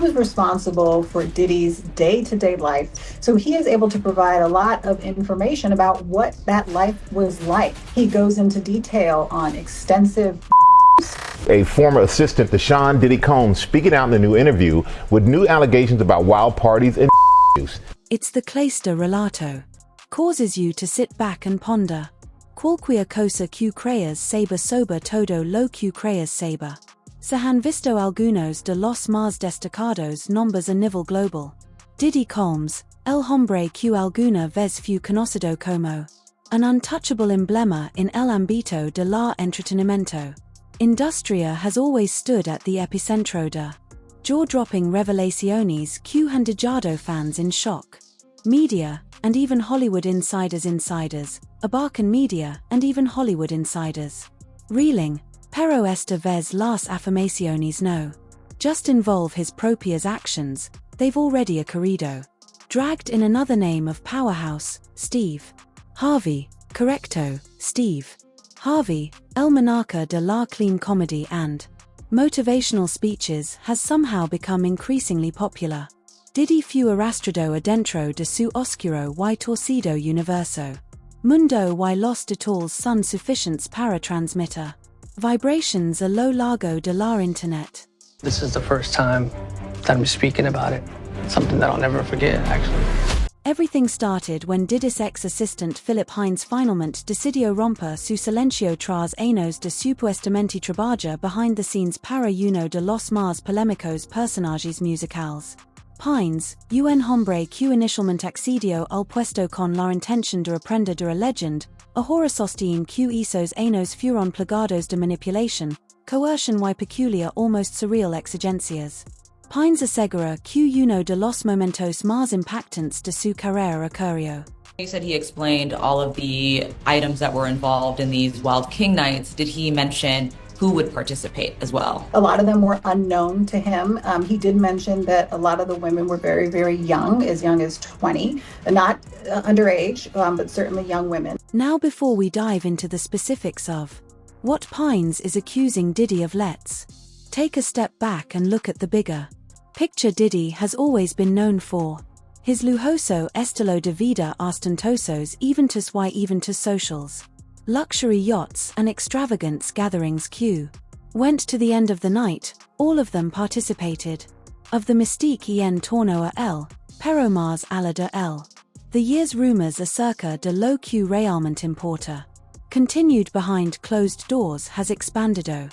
was responsible for Diddy's day-to-day life. So he is able to provide a lot of information about what that life was like. He goes into detail on extensive. A former assistant to Sean Diddy Combs speaking out in the new interview with new allegations about wild parties and use. It's the Clayster relato. Causes you to sit back and ponder. Qualquia cosa q creas saber sober todo lo q creas saber. Se han visto algunos de los más destacados nombres a nivel global. Diddy Combs, el hombre que alguna vez fue conocido como an untouchable emblema in el ámbito de la entretenimiento. Industria has always stood at the epicentro de jaw-dropping revelaciones que han dejado fans in shock. Media, and even Hollywood insiders, abarcan media, and even Hollywood insiders. Reeling, pero esta vez las afirmaciones no just involve his propias actions, they've already ocurrido. Dragged in another name of powerhouse, Steve Harvey, correcto, Steve Harvey, el monarca de la clean comedy and motivational speeches has somehow become increasingly popular. Diddy fue arrastrado adentro de su oscuro y torcido universo. Mundo y los detalles son suficientes para transmitir vibrations a lo largo de la internet. This is the first time that I'm speaking about it. Something that I'll never forget, actually. Everything started when Diddy's ex-assistant Philip Hines finalmente decidió romper su silencio tras años de supuestamente trabajar behind the scenes para uno de los más polémicos personajes musicales. Hines, un hombre que inicialmente accedió al puesto con la intención de aprender de la legend, ahora sostiene que esos años fueron plagados de manipulación, coercion y peculiar almost surreal exigencias. Hines asegura que uno de los momentos más impactantes de su carrera ocurrió. He said he explained all of the items that were involved in these Wild King nights. Did he mention who would participate as well? A lot of them were unknown to him. He did mention that a lot of the women were very, very young as 20, not underage, but certainly young women. Now before we dive into the specifics of what Hines is accusing Diddy of, let's take a step back and look at the bigger picture. Diddy has always been known for his lujoso estilo de vida, ostentosos eventos y eventos socials, luxury yachts and extravagance gatherings. Went to the end of the night, all of them participated. Of the mystique en torno a él, pero más allá de él. The year's rumors acerca de lo que realmente importa, continued behind closed doors, has expandido.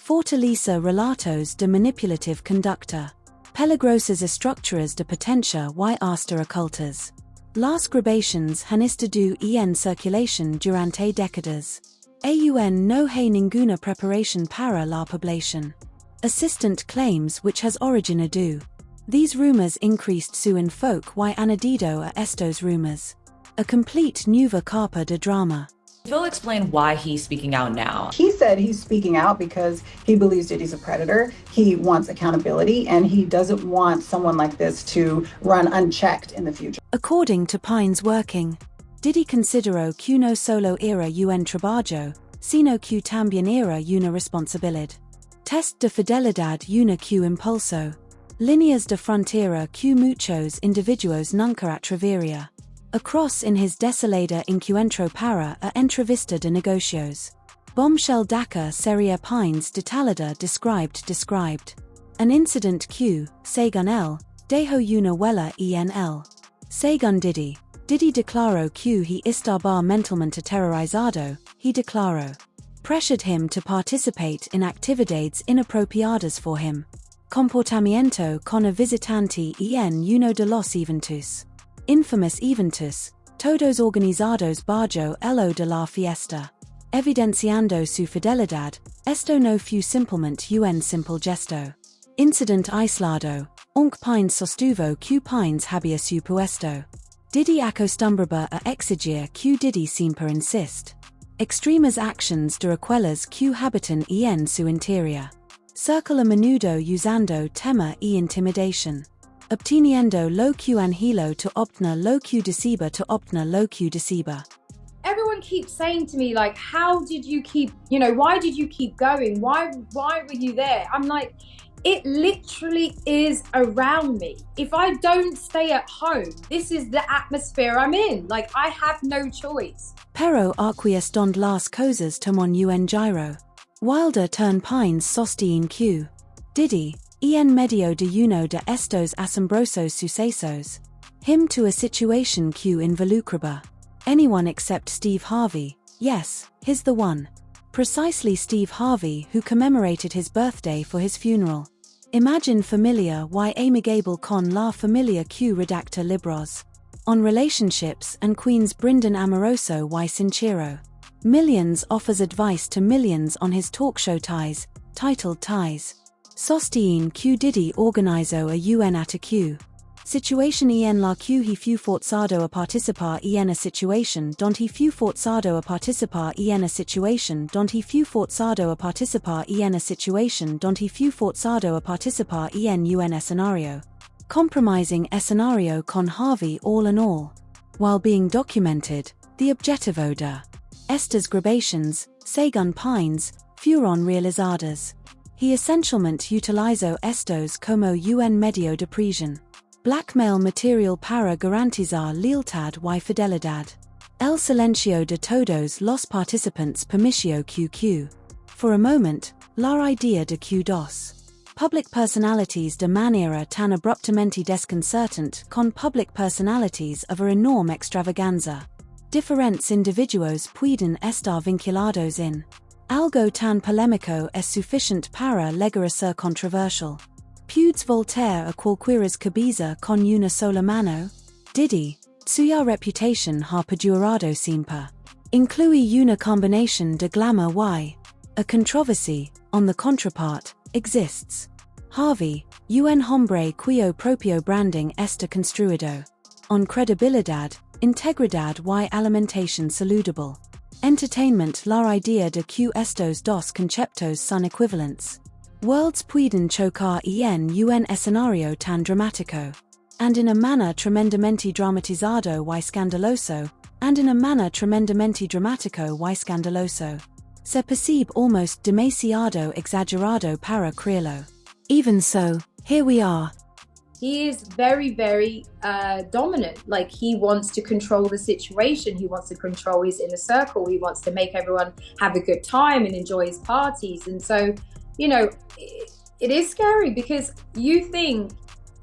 Fortaleza relatos de manipulative conducta. Peligrosas estructuras de potencia y hasta ocultas. Las grabaciones han estado en circulación durante décadas. Aun no hay ninguna preparación para la población. Assistant claims which has originado. These rumors increased su enfoque y añadido a estos rumors. A complete nueva capa de drama. Phil explained why he's speaking out now. He said he's speaking out because he believes Diddy's a predator, he wants accountability, and he doesn't want someone like this to run unchecked in the future. According to Hines working, Diddy consideró que no solo era un trabajo, sino que también era una responsabilidad. Test de fidelidad una que impulso. Líneas de frontera que muchos individuos nunca atrevería. Across in his desolada encuentro para a entrevista de negocios. Bombshell Dakar seria Hines detalada described. An incident que, según él, dejó una huella en él. Según Diddy declaró que he estaba mentalmente aterrorizado, he declaró. Pressured him to participate in actividades inapropiadas for him. Comportamiento con a visitante en uno de los eventos. Infamous eventos, todos organizados bajo el de la fiesta. Evidenciando su fidelidad, esto no fue simplemente un simple gesto. Incident aislado, aunque Hines sostuvo que Hines había su puesto. Diddy acostumbraba a exigir que Diddy siempre insist. Extremas actions de aquellas que habitan en su interior. Circle a menudo usando temor y intimidación. Obteniendo lo que angelo to obtener lo que deceba to obtener lo que deceba. Everyone keeps saying to me, like, how did you keep, why did you keep going? Why were you there? I'm like, It literally is around me. If I don't stay at home, this is the atmosphere I'm in. Like, I have no choice. Pero arquies dond las cosas tomon un giro. Wilder turn pines sostiene Q. Diddy, en medio de uno de estos asombrosos sucesos. Him to a situation Q involucraba. Anyone except Steve Harvey, yes, he's the one. Precisely Steve Harvey, who commemorated his birthday for his funeral. Imagine familia y amigable con la familia Q redacta libros. On relationships and Queen's Brendan Amoroso y Sincero. Millions offers advice to millions on his talk show Ties, titled Ties. Sostiene Q Diddy organizo a un at a Q. Situation en la Q he fu forzado a participar en a situation donde he fu forzado a participar en a situation donde he fu forzado a participar en a situation donde he fu forzado a participar en un escenario. Compromising escenario con Harvey all in all. While being documented, the objetivo de estas grabations, según Pines, fueron realizadas. He essentialmente utilizó estos como un medio de presión. Blackmail material para garantizar lealtad y fidelidad. El silencio de todos los participantes permitió QQ. For a moment, la idea de Q2. Public personalities de manera tan abruptamente desconcertante con public personalities of a enorme extravaganza. Diferentes individuos pueden estar vinculados en algo tan polémico es suficiente para llegar a ser controversial. Pudes voltaire a cualquieras cabeza con una sola mano? Diddy, suya reputation ha perdurado siempre. Incluye una combinación de glamour y a controversy, on the contrapart, exists. Harvey, un hombre cuyo propio branding está construido on credibilidad, integridad y alimentación saludable. Entertainment la idea de que estos dos conceptos son equivalentes. Worlds pueden chocar en un escenario tan dramático. And in a manner tremendamente dramatizado y scandaloso, and in a manner tremendamente dramático y scandaloso. Se percibe almost demasiado exagerado para creerlo. Even so, here we are. He is very, very dominant. Like, he wants to control the situation. He wants to control his inner circle. He wants to make everyone have a good time and enjoy his parties. And so, you know, it is scary because you think,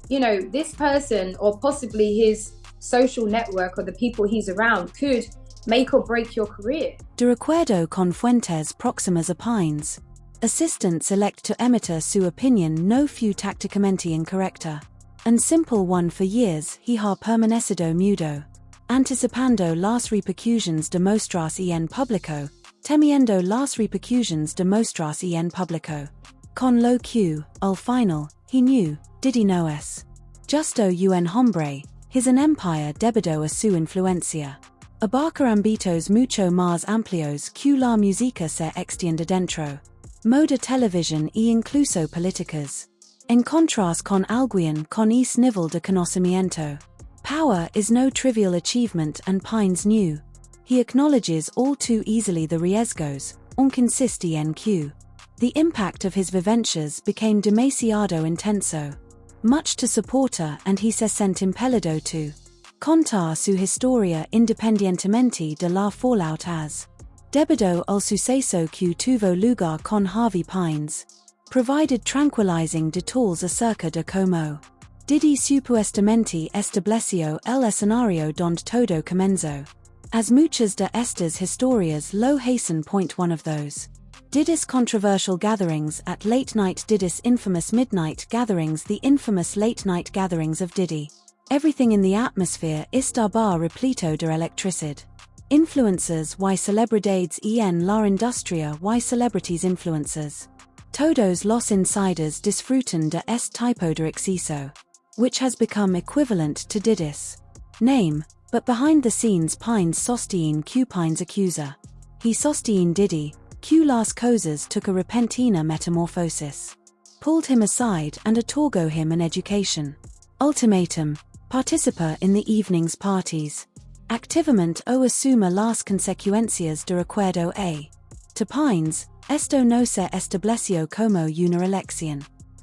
you know, this person or possibly his social network or the people he's around could make or break your career. De recuerdo con fuentes próximas a Pines. Assistants elect to emitir su opinión no fu tácticamente incorrecta. And simple one for years he ha permanecido mudo. Anticipando las repercusiones de mostras en público, temiendo las repercusiones de mostras en público. Con lo que, al final, he knew, Diddy no es justo un hombre, his an empire debido a su influencia. Abarca ámbitos mucho más amplios que la música se extiende dentro. Moda televisión e incluso políticas. En contrast con alguien con ese nivel de conocimiento. Power is no trivial achievement and Pines knew. He acknowledges all too easily the riesgos, consiste en que. The impact of his vivencias became demasiado intenso. Much to soportar and he se sent impelido to contar su historia independientemente de la fallout as. Debido al suceso que tuvo lugar con Harvey Pines. Provided tranquilizing details acerca de cómo Diddy supuestamente estableció el escenario donde todo comenzó. As muchas de estas historias lo hacen. One of those. Diddy's controversial gatherings at late night. Diddy's infamous midnight gatherings. The infamous late night gatherings of Diddy. Everything in the atmosphere estaba repleto de electricidad. Influencers y celebridades en la industria y celebrities influencers. Todos los insiders disfrutan de este tipo de exceso. Which has become equivalent to Diddy's name, but behind the scenes Pines sostiene que Pines accusa. He sostiene Diddy, que las cosas took a repentina metamorphosis. Pulled him aside and otorgó him an education. Ultimatum, participa in the evening's parties. Activamente o asuma las consecuencias de recuerdo a. To Pines, esto no se estableció como una elección.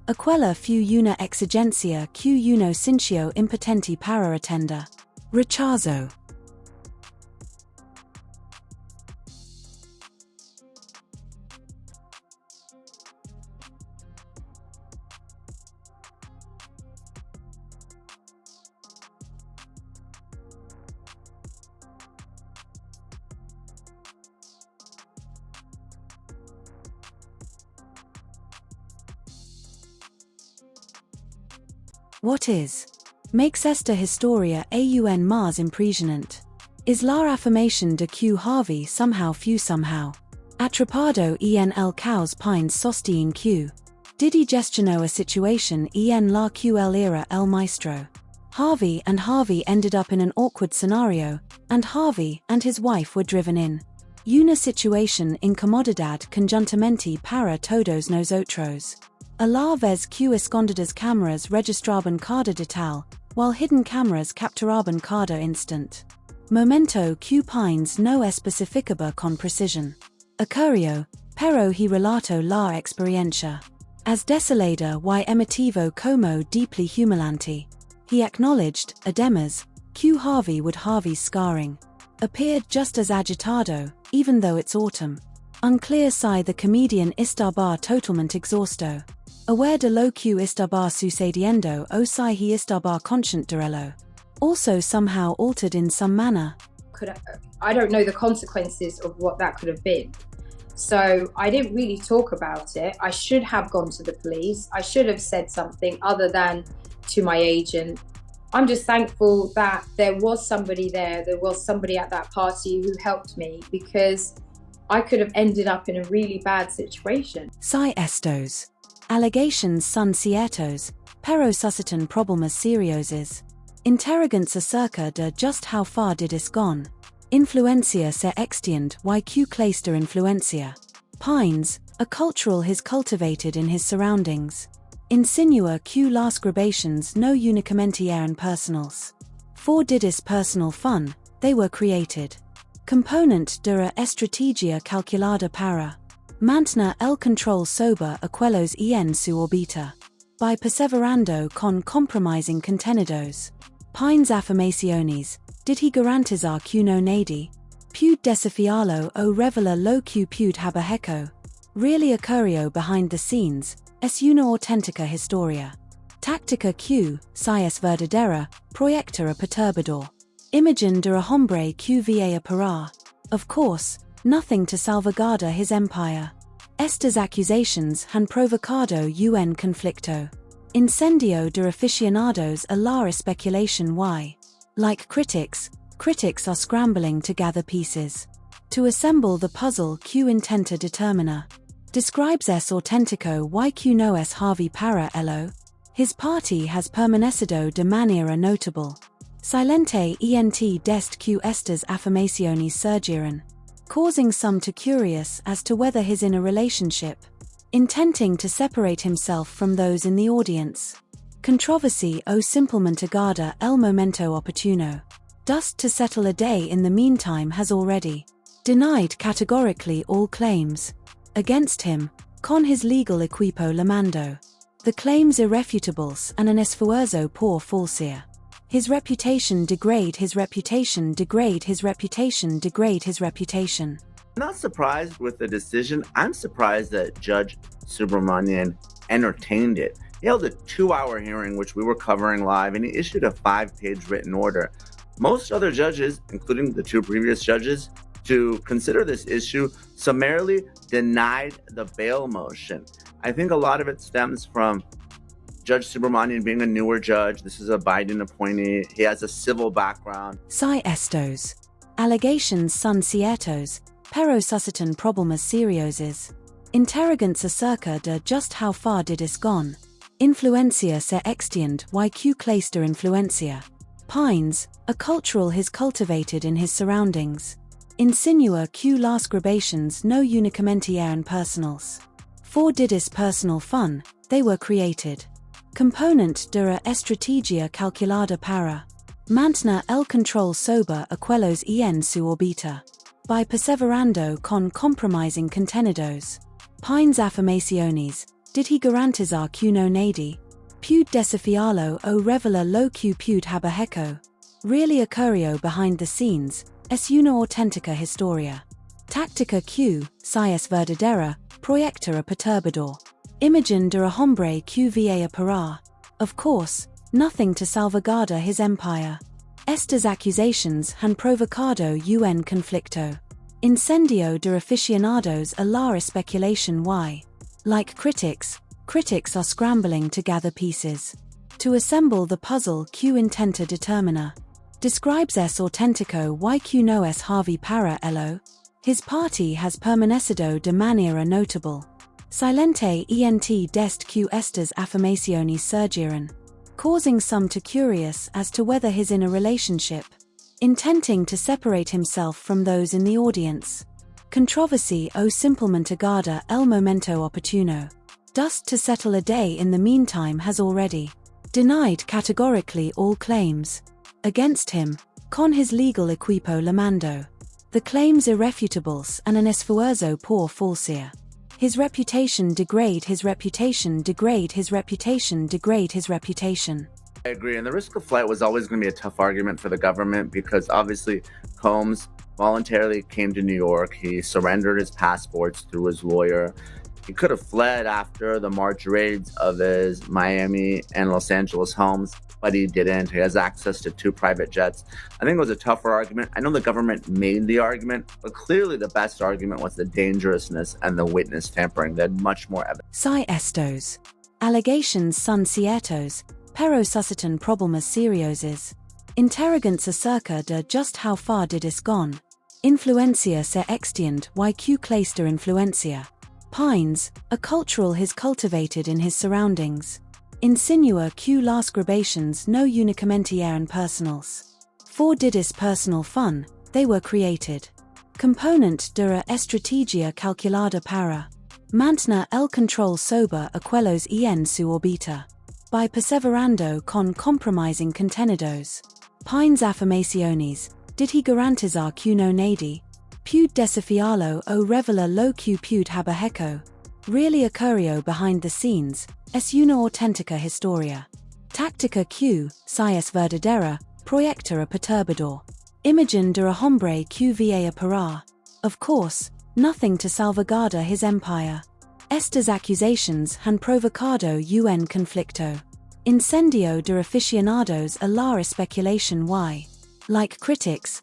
Aquella fu una exigencia que uno sincio impotenti para attender. Rechazo. What is? Makes esta historia aun más impresionante. Is la affirmation de Q Harvey somehow somehow. Atrapado en el caos pines sostien Q. Diddy gestionó a situation en la QL era el maestro. Harvey ended up in an awkward scenario, and Harvey and his wife were driven in. Una situación incomodidad conjuntamente para todos nosotros. A la vez que escondidas cámaras registraban cada detalle, while hidden cameras capturaban cada instant. Momento que pines no especificaba con precisión. Ocurrió, pero he relató la experiencia. As desolada y emotivo como deeply humilante. He acknowledged, además, que Harvey's scarring appeared just as agitado, even though it's autumn. Unclear si the comedian estaba totalmente exhausto. Aware de lo que estaba sucediendo o si he estaba consciente de ello. Also somehow altered in some manner. I don't know the consequences of what that could have been. So I didn't really talk about it. I should have gone to the police. I should have said something other than to my agent. I'm just thankful that there was somebody there. There was somebody at that party who helped me, because I could have ended up in a really bad situation. Si estos allegations son ciertos, pero suscitan problemas seriosos. Interrogantes acerca de just how far Diddy's gone. Influencia se extiende y que clase de influencia. Pines, a cultural his cultivated in his surroundings. Insinua que las grabations no únicamente eran personals. For Diddy's personal fun, they were created. Component de la estrategia calculada para mantener el control sobre aquellos en su órbita. By perseverando con compromising contenidos. Pines afirmaciones, did he garantizar que no nadie pude desafiarlo o revela lo que pude haber really ocurrió behind the scenes, es una auténtica historia. Táctica que, si es verdadera, proyecta a perturbador. Imagen de a hombre que va a parar. Of course, nothing to salvaguardar his empire. Estas accusations han provocado un conflicto. Incendio de aficionados a la especulación y, like critics are scrambling to gather pieces. To assemble the puzzle que intenta determinar. Describes es auténtico y que no es Harvey para ello. His party has permanecido de manera notable. Silente ent dest que estas afirmaciones surgieron. Causing some to curious as to whether he's in a relationship. Intenting to separate himself from those in the audience. Controversy o simplemente aguarda el momento oportuno. Dust to settle a day in the meantime has already denied categorically all claims against him, con his legal equipo lamando. The claims irrefutables and an esfuerzo por falsear. His reputation degrade his reputation degrade his reputation degrade his reputation. I'm not surprised with the decision. I'm surprised that Judge Subramanian entertained it. He held a 2-hour hearing, which we were covering live, and he issued a 5-page written order. Most other judges, including the 2 previous judges, to consider this issue, summarily denied the bail motion. I think a lot of it stems from Judge Subramanian being a newer judge. This is a Biden appointee. He has a civil background. Si estos allegations son ciertos, pero suscitan problemas seriosos. Interrogantes acerca de just how far Diddy's gone. Influencia se extiende y que clase de influencia. Pines, a cultural his cultivated in his surroundings. Insinua que las grabations no únicamente eran personals. For Diddy's personal fun, they were created. Component de la estrategia calculada para mantener el control sobre aquellos en su órbita. By perseverando con compromising contenidos. Pines afirmaciones, Did he garantizar que no nadi? Pude desafiarlo o revela lo que pude haber really ocurrió behind the scenes, es una auténtica historia. Táctica que, si es verdadera, proyecta a perturbador. Imagen de un hombre que va a parar. Of course, nothing to salvaguardar his empire. Estas accusations han provocado un conflicto. Incendio de aficionados a la especulación y, like critics are scrambling to gather pieces. To assemble the puzzle que intenta determinar. Describes es auténtico y que no es Harvey para ello. His party has permanecido de manera notable. Silente ent dest que estas afirmaciones surgieron. Causing some to curious as to whether he's in a relationship. Intenting to separate himself from those in the audience. Controversy o simplemente aguarda el momento oportuno. Dust to settle a day in the meantime has already denied categorically all claims against him, con his legal equipo la mando. The claims irrefutables and an esfuerzo por falsear. His reputation degrade his reputation degrade his reputation degrade his reputation. I agree, and the risk of flight was always going to be a tough argument for the government because obviously Combs voluntarily came to New York. He surrendered his passports through his lawyer. He could have fled after the March raids of his Miami and Los Angeles homes, but he didn't. He has access to 2 private jets. I think it was a tougher argument. I know the government made the argument, but clearly the best argument was the dangerousness and the witness tampering. They had much more evidence. Si estos allegations son ciertos, pero suscitan problemas seriosos. Interrogantes acerca de just how far did es gone. Influencia se extiende y que clase de influencia. Pines, a cultural his cultivated in his surroundings. Insinua que las grabations no únicamente eran personals. For Diddy's personal fun, they were created. Component de una estrategia calculada para mantener el control sobre aquellos en su órbita. By perseverando con compromising contenidos. Pines afirmaciones, did he garantizar que no nadi? Pude desafiarlo o revela lo que pude haber really ocurrió behind the scenes, es una auténtica historia. Táctica que, si es verdadera, proyecta a perturbador. Imagen de un hombre que va a parar. Of course, nothing to salvaguardar his empire. Estas accusations han provocado un conflicto. Incendio de aficionados a la especulación y, like critics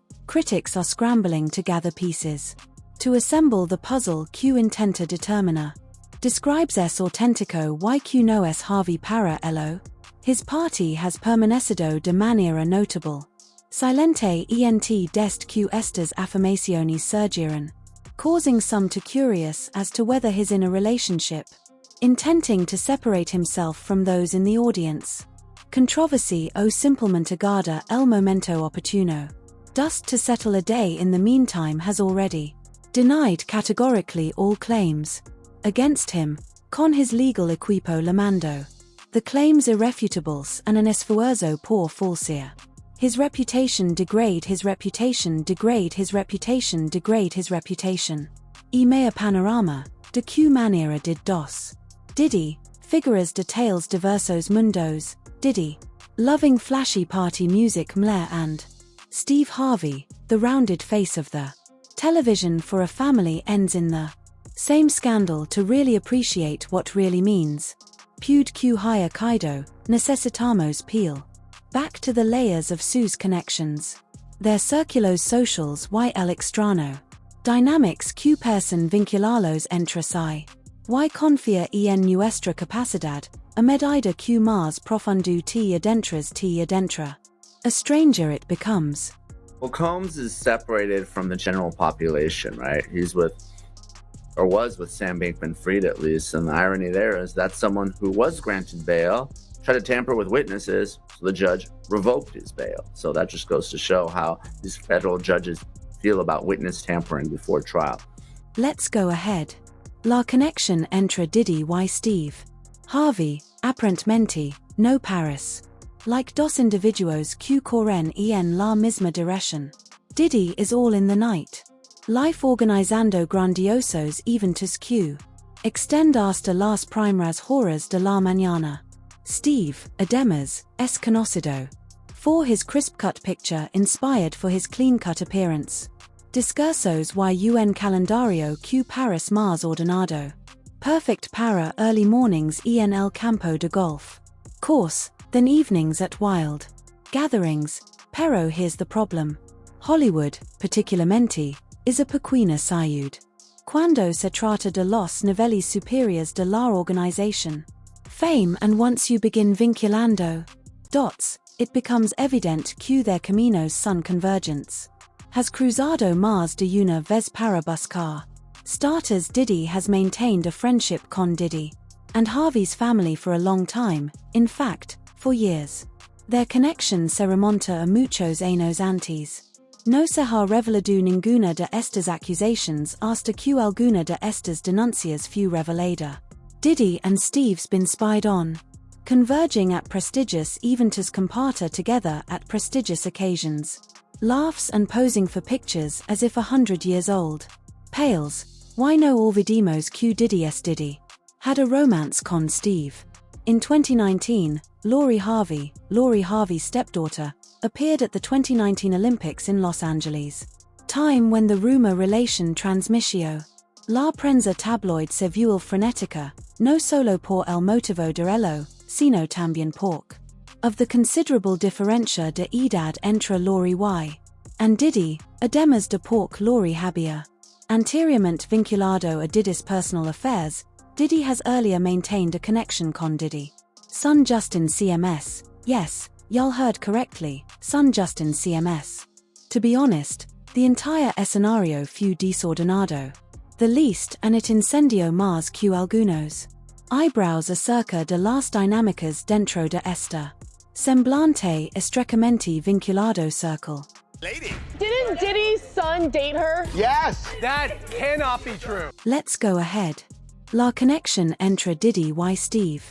are scrambling to gather pieces. To assemble the puzzle que intenta determinar. Describes es auténtico y que no es Harvey para ello. His party has permanecido de manera notable. Silente ent dest que estas afirmaciones surgieron. Causing some to curious as to whether he's in a relationship. Intenting to separate himself from those in the audience. Controversy o simplemente aguarda el momento oportuno. Dust to settle a day in the meantime has already denied categorically all claims against him, con his legal equipo la mando. The claims irrefutables and an esfuerzo por falsear. His reputation degrade his reputation degrade his reputation degrade his reputation. Y mea panorama, de que manera did dos. Diddy, figuras details diversos mundos, Diddy. Loving flashy party music mler and Steve Harvey, the rounded face of the television for a family ends in the same scandal to really appreciate what really means. Pude que haya caído, necesitamos peel back to the layers of sus connections. Their circulos socials y el extrano. Dynamics que person vincularlos entre sí. Y confía en nuestra capacidad, a medida que más profundo te adentra. A stranger it becomes. Well, Combs is separated from the general population, right? He's with, or was with Sam Bankman-Fried at least, and the irony there is that's someone who was granted bail, tried to tamper with witnesses, so the judge revoked his bail. So that just goes to show how these federal judges feel about witness tampering before trial. Let's go ahead. La connection entre Diddy y Steve Harvey, aparentemente, no Paris. Like dos individuos que corren en la misma dirección. Diddy is all in the night. Life organizando grandiosos eventos que Extend hasta las primeras horas de la mañana. Steve, además, es conocido for his crisp-cut picture inspired for his clean-cut appearance. Discursos y un calendario que parece más ordenado. Perfect para early mornings en el campo de golf. Course, than evenings at wild gatherings, pero here's the problem. Hollywood, particularmente, is a pequeña ciudad. Cuando se trata de los niveles superiores de la organización. Fame, and once you begin vinculando dots, it becomes evident que their caminos son convergents. Has cruzado más de una vez para buscar starters. Diddy has maintained a friendship con Diddy and Harvey's family for a long time, in fact, for years. Their connection se remonta a muchos años antes. No se ha revelado ninguna de estas accusations hasta que alguna de estas denuncias fue revelada. Diddy and Steve's been spied on, converging at prestigious eventos comparta together at prestigious occasions. Laughs and posing for pictures as if 100 years old. Pales, why no olvidemos que Diddy es Diddy had a romance con Steve. In 2019, Lori Harvey's stepdaughter, appeared at the 2019 Olympics in Los Angeles. Time when the rumor relation transmitió. La prensa tabloid se viewó frenética, no solo por el motivo de ello, sino también porque of the considerable diferencia de edad entre Lori and Diddy, además de porque Lori había anteriormente vinculado a Diddy's personal affairs. Diddy has earlier maintained a connection con Diddy. Son Justin CMS, yes, y'all heard correctly, son Justin CMS. To be honest, the entire escenario fue desordenado. The least and it incendió más que algunos. Eyebrows acerca de las dinámicas dentro de esta semblante estrechamente vinculado circle. Lady. Didn't Diddy's son date her? Yes! That cannot be true. Let's go ahead. La conexión entre Diddy y Steve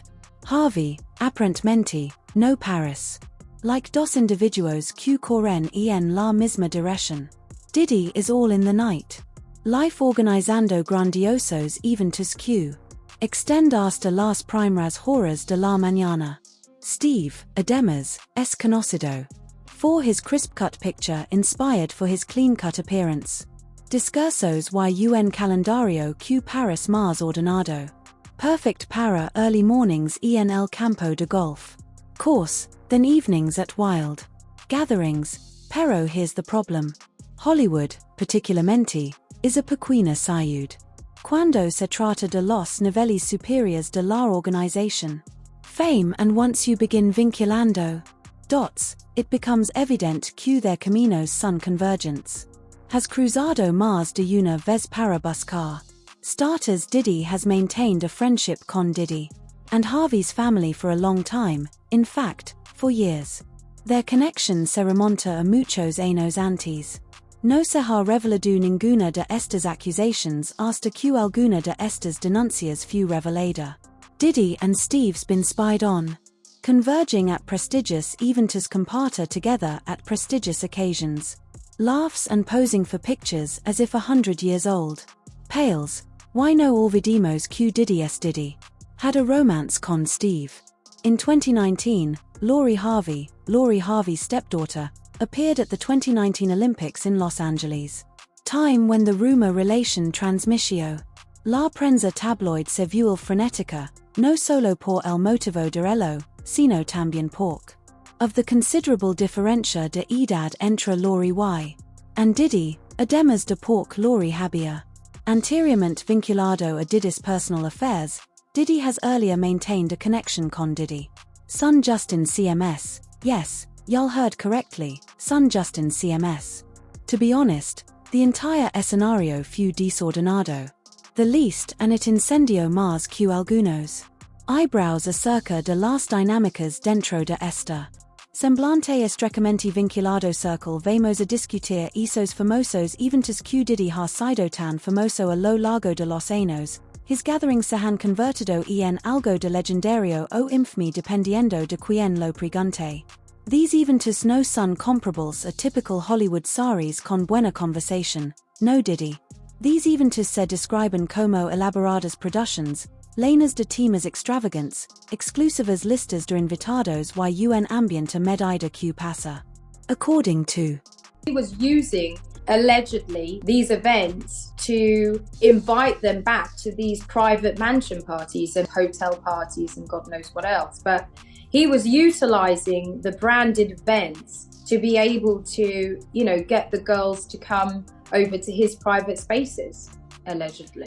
Harvey, aparentemente, no Paris. Like dos individuos que corren en la misma dirección. Diddy is all in the night. Life organizando grandiosos eventos que extend hasta las primeras horas de la mañana. Steve, además, es conocido for his crisp-cut picture inspired for his clean-cut appearance. Discursos y un calendario que parece más ordenado. Perfect para early mornings en el campo de golf. Course, than evenings at wild gatherings, pero here's the problem. Hollywood, particularmente, is a pequeña ciudad. Cuando se trata de los niveles superiores de la organización. Fame, and once you begin vinculando dots, it becomes evident que their caminos son convergents. Has cruzado más de una vez para buscar starters. Diddy has maintained a friendship con Diddy and Harvey's family for a long time, in fact, for years. Their connection se remonta a muchos años antes. No se ha revelado ninguna de estas accusations hasta que alguna de estas denuncias fue revelada. Diddy and Steve's been spied on, converging at prestigious eventos comparta together at prestigious occasions. Laughs and posing for pictures as if 100 years old. Pales, why no olvidemos que Diddy es Diddy had a romance con Steve. In 2019, Lori Harvey's stepdaughter, appeared at the 2019 Olympics in Los Angeles. Time when the rumor relation transmitió. La prensa tabloid se viewó frenética, no solo por el motivo de ello, sino también porque of the considerable diferencia de edad entre Lori and Diddy, además de porque Lori había anteriormente vinculado a Diddy's personal affairs. Diddy has earlier maintained a connection con Diddy. Son Justin CMS, yes, y'all heard correctly, son Justin CMS. To be honest, the entire escenario fue desordenado. The least and it incendió más que algunos. Eyebrows acerca de las dinámicas dentro de esta semblante estrechamente vinculado circle. Vamos a discutir esos famosos eventos que Diddy ha sido tan famoso a lo largo de los años. His gatherings se han convertido en algo de legendario o infame dependiendo de quien lo pregunte. These eventos no son comparables a typical Hollywood saris con buena conversación, no Diddy. These eventos se describen como elaboradas productions, llenas de temas extravagants, exclusivas listas de invitados y un ambiente medida que pasa. According to, he was using allegedly these events to invite them back to these private mansion parties and hotel parties and God knows what else. But he was utilizing the branded events to be able to, get the girls to come over to his private spaces, allegedly.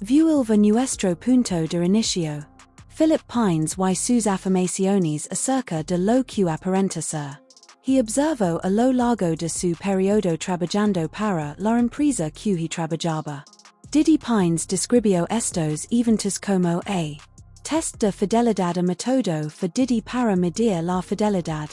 Vuelve nuestro punto de inicio. Philip Pines y sus afirmaciones acerca de lo que aparenta ser. He observó a lo largo de su periodo trabajando para la empresa que he trabajaba. Diddy Pines describió estos eventos como a test de fidelidad a método for Diddy para medir la fidelidad.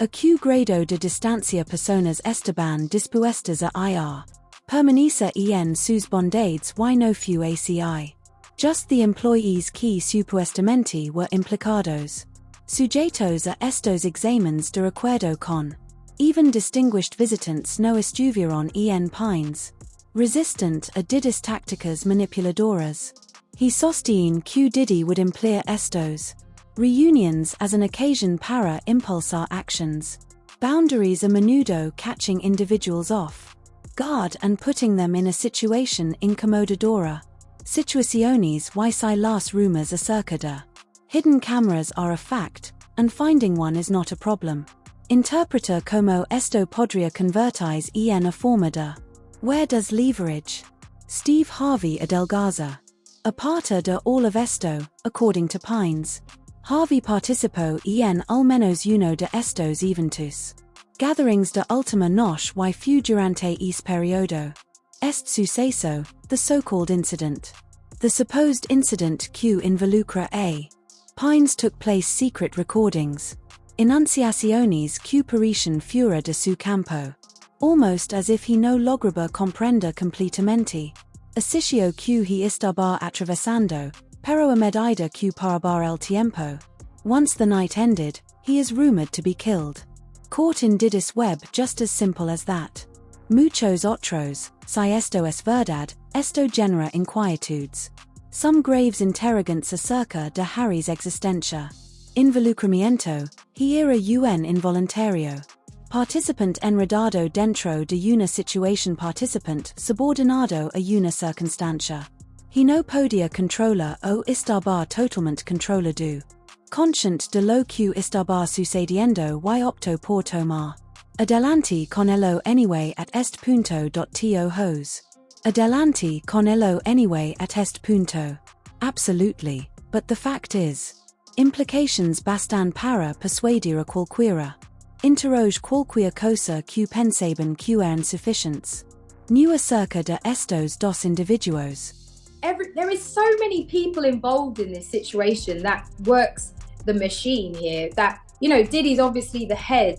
A que grado de distancia personas estaban dispuestas a ir. Permanecer en sus bondades y no fue así. Just the employees que supuestamente were implicados. Sujetos a estos exámenes de recuerdo con. Even distinguished visitants no estuvieron en Pines. Resistant a Diddy's tácticas manipuladoras. He sostiene que Diddy would emplear estos reunions as an occasion para impulsar actions. Boundaries a menudo catching individuals off guard and putting them in a situation incomodadora. Situaciones y si las rumors acerca de. Hidden cameras are a fact, and finding one is not a problem. Interpreta como esto podría convertirse en a forma de. Where does leverage? Steve Harvey adelgaza. Aparte de all of esto, according to Pines, Harvey participó en al menos uno de estos eventos. Gatherings de última noche y fue durante ese periodo. Este suceso, the so-called incident. The supposed incident que involucra a. Pines took place secret recordings. Enunciaciones que parecen fuera de su campo. Almost as if he no lograba comprender completamente. A sitio que he estaba atravesando, pero a medida que paraba el tiempo. Once the night ended, he is rumored to be killed. Caught in Diddy's web just as simple as that. Muchos otros, si esto es verdad, esto genera inquietudes. Some graves interrogantes acerca de Harry's existencia. Involucramiento, he era un involuntario. Participant enredado dentro de una situación participant subordinado a una circunstancia. He no podía controlar o estaba totalmente controlado. Conscient de lo que estaba sucediendo y optó por tomar. Adelante con ello anyway at este punto. Tojos. Adelante con ello anyway at este punto. Absolutely, but the fact is. Implications bastan para persuadir a qualquiera. Interroge qualquia cosa que pensaban que eran suficientes. New acerca de estos dos individuos. There is so many people involved in this situation that works the machine here. That, Diddy's obviously the head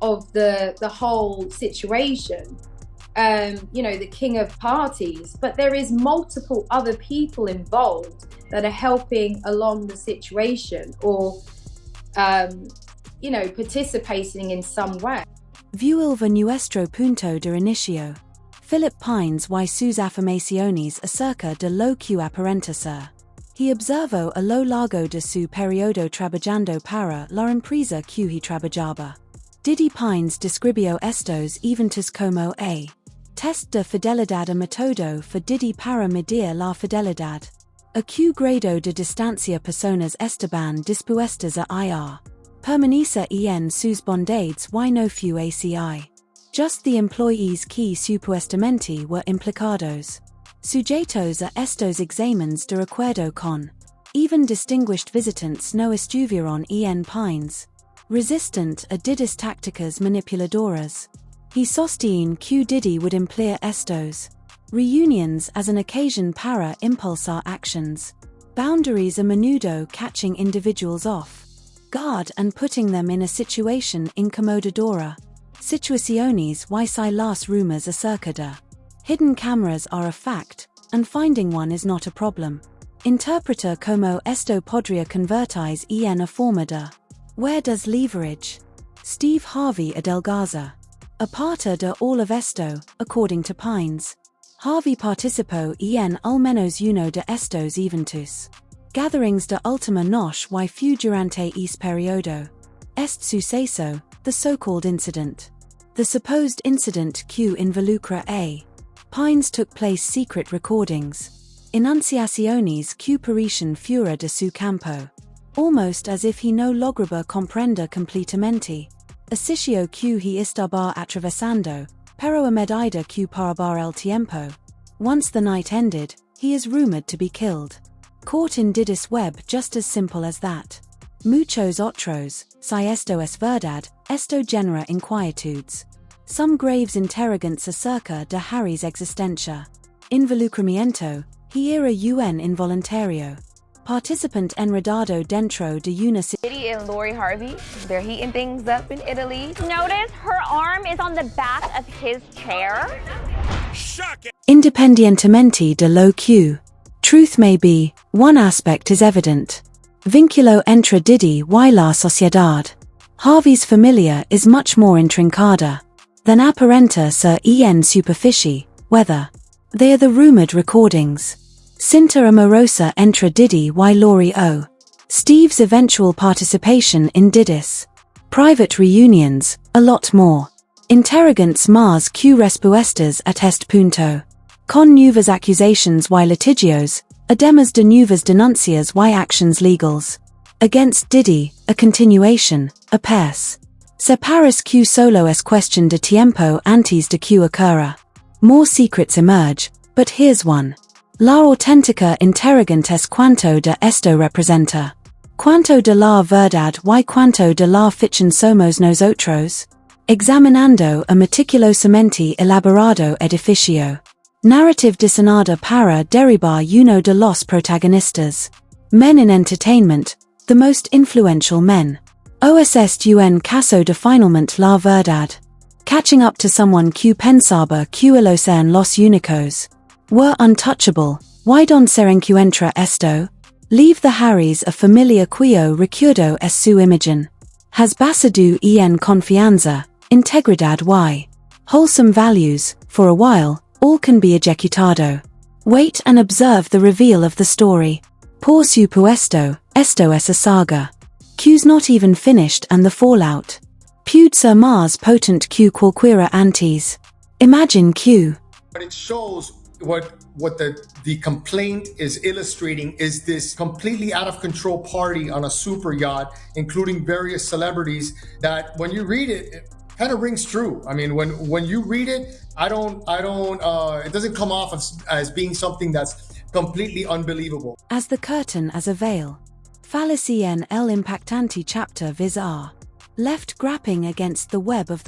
of the whole situation. The king of parties, but there is multiple other people involved that are helping along the situation or, participating in some way. Vuelve nuestro punto de inicio. Philip Pines y sus afirmaciones acerca de lo que aparenta ser. He observó a lo largo de su periodo trabajando para la empresa que he trabajaba. Diddy Pines describió estos eventos como a test de fidelidad a método for Diddy para medir la fidelidad. A que grado de distancia personas estaban dispuestas a ir. Permanecer en sus bondades y no fue así. Just the employees que supuestamente were implicados. Sujetos a estos exámenes de recuerdo con. Even distinguished visitants no estuvieron en Pines. Resistant a Diddy's tácticas manipuladoras. He sostiene que Diddy would emplear estos reunions as an occasion para impulsar actions. Boundaries a menudo catching individuals off guard and putting them in a situation incomodadora. Situaciones y si las rumors acerca de. Hidden cameras are a fact, and finding one is not a problem. Interpreta como esto podría convertirse en a forma de. Where does leverage? Steve Harvey adelgaza. Aparte de all of esto, according to Pines, Harvey participo en almenos uno de estos eventos. Gatherings de última noche y fue durante ese periodo. Este suceso, the so-called incident. The supposed incident que involucra a. Pines took place secret recordings. Enunciaciones que parecen fuera de su campo. Almost as if he no lograba comprender completamente. A sitio que he estaba atravesando, pero a medida que paraba el tiempo. Once the night ended, he is rumored to be killed. Caught in Diddy's web just as simple as that. Muchos otros, si esto es verdad, esto genera inquietudes. Some graves interrogantes acerca de Harry's existencia. Involucramiento, he era un involuntario. Participant enredado dentro de una. Diddy and Lori Harvey, they're heating things up in Italy. Notice her arm is on the back of his chair. Independientemente de lo que. Truth may be, one aspect is evident. Vínculo entre Diddy y la sociedad. Harvey's familia is much more intrincada than aparenta ser en superficie, whether they are the rumored recordings. Cinta amorosa entre Diddy y Lori O. Steve's eventual participation in Diddy's private reunions, a lot more. Interrogantes más que respuestas at este punto. Con nuevas accusations y litigios, además de nuevas denuncias y actions legals. Against Diddy, a continuation, a pes. Se parece que solo es cuestión de tiempo antes de que ocurra. More secrets emerge, but here's one. La auténtica interrogante es cuánto de esto representa. Cuánto de la verdad y cuánto de la ficción somos nosotros. Examinando a meticulosamente elaborado edificio. Narrative diseñada para derribar uno de los protagonistas. Men in entertainment, the most influential men. Os un caso de finalmente la verdad. Catching up to someone que pensaba que los eran los únicos. Were untouchable, why don se encuentra esto? Leave the Harrys a familia cuyo recuerdo es su imagen. Has basado en confianza, integridad y wholesome values, for a while, all can be ejecutado. Wait and observe the reveal of the story. Por supuesto, esto es a saga. Q's not even finished and the fallout. Pude ser más potent que cualquiera antes. Imagine Q. But it shows what the complaint is illustrating is this completely out of control party on a super yacht, including various celebrities, that when you read it, it kind of rings true. I mean, when you read it, it doesn't come off as being something that's completely unbelievable. As the curtain as a veil. Fallacy en el impactante chapter vis a. Left grappling against the web of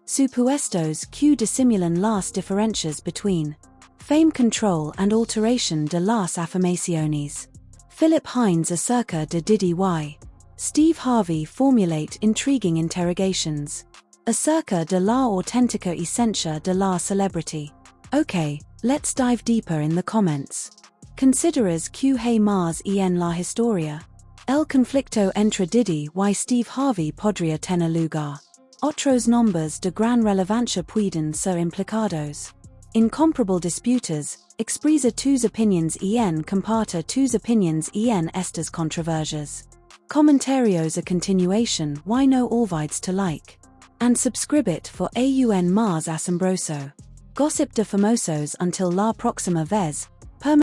supuestos que disimulan las diferencias between fame control and alteration de las afirmaciones. Philip Hines acerca de Diddy y. Steve Harvey formulate intriguing interrogations. Acerca de la auténtica esencia de la celebrity. Okay, let's dive deeper in the comments. Consideras que hay más en la historia. El conflicto entre Diddy y Steve Harvey podría tener lugar. Otros nombres de gran relevancia pueden ser implicados. Incomparable disputas, expresa tus opinions en comparta tus opinions en estas controversias. Comentarios a continuation y no olvides to like. And subscribe it for aún más asombroso. Gossip de famosos until la próxima vez.